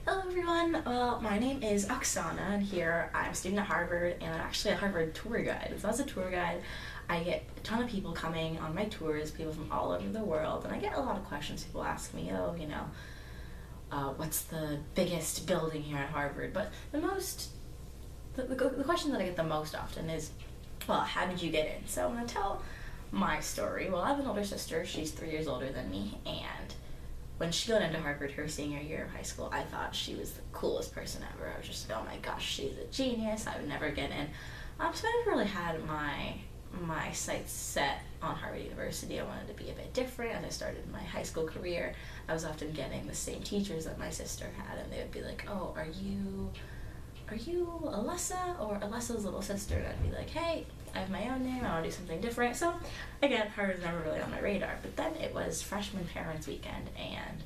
Hello everyone, well my name is Oksana and here I'm a student at Harvard and I'm actually a Harvard tour guide. So as a tour guide I get a ton of people coming on my tours, people from all over the world, and I get a lot of questions. People ask me, what's the biggest building here at Harvard? But the question that I get the most often is, well, how did you get in? So I'm going to tell my story. Well, I have an older sister, she's 3 years older than me, and when she got into Harvard her senior year of high school, I thought she was the coolest person ever. I was just like, oh my gosh, she's a genius, I would never get in. So I never really had my sights set on Harvard University. I wanted to be a bit different. As I started my high school career, I was often getting the same teachers that my sister had, and they would be like, oh, are you Alessa or Alessa's little sister? And I'd be like, hey, I have my own name, I want to do something different. So again, Harvard's never really on my radar. But then it was freshman parents weekend, and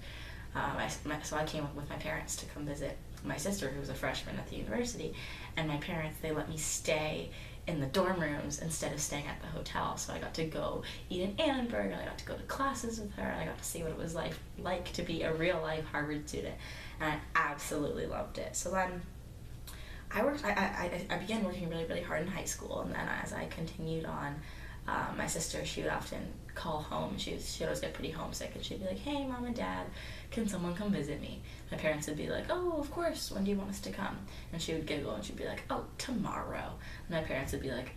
so I came up with my parents to come visit my sister, who was a freshman at the university, and my parents, they let me stay in the dorm rooms instead of staying at the hotel. So I got to go eat in Annenberg, and I got to go to classes with her, and I got to see what it was like to be a real life Harvard student, and I absolutely loved it. So then I began working really, really hard in high school, and then as I continued on, my sister, she would often call home. She'd always get pretty homesick, and she'd be like, hey, Mom and Dad, can someone come visit me? My parents would be like, oh, of course, when do you want us to come? And she would giggle, and she'd be like, oh, tomorrow. And my parents would be like,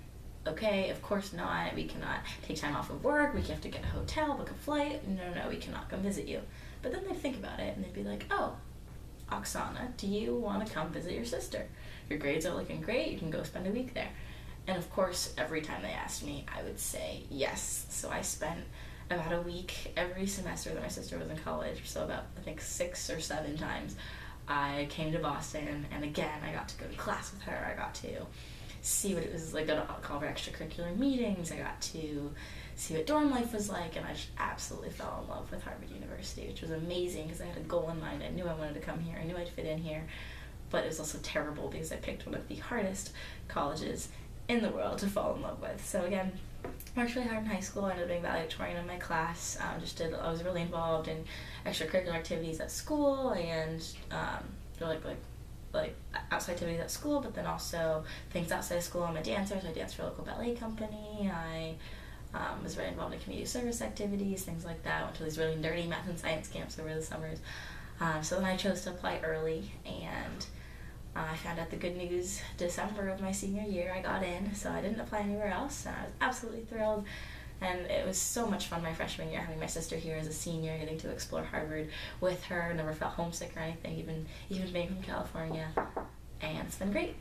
okay, of course not, we cannot take time off of work, we have to get a hotel, book a flight, no, we cannot come visit you. But then they'd think about it, and they'd be like, oh, Oksana, do you want to come visit your sister? Your grades are looking great, you can go spend a week there. And of course, every time they asked me, I would say yes. So I spent about a week every semester that my sister was in college, so about, I think, 6 or 7 times. I came to Boston, and again, I got to go to class with her, I got to see what it was like, go to all of our extracurricular meetings, I got to see what dorm life was like, and I just absolutely fell in love with Harvard University, which was amazing because I had a goal in mind. I knew I wanted to come here, I knew I'd fit in here, but it was also terrible because I picked one of the hardest colleges in the world to fall in love with. So again, worked really hard in high school. I ended up being valedictorian in my class. I was really involved in extracurricular activities at school, and like outside activities at school, but then also things outside of school. I'm a dancer, so I danced for a local ballet company. I was very involved in community service activities, things like that. I went to these really nerdy math and science camps over the summers. So then I chose to apply early, and I found out the good news December of my senior year. I got in, so I didn't apply anywhere else, and I was absolutely thrilled. And it was so much fun my freshman year, having my sister here as a senior, getting to explore Harvard with her. Never felt homesick or anything, even being from California, and it's been great.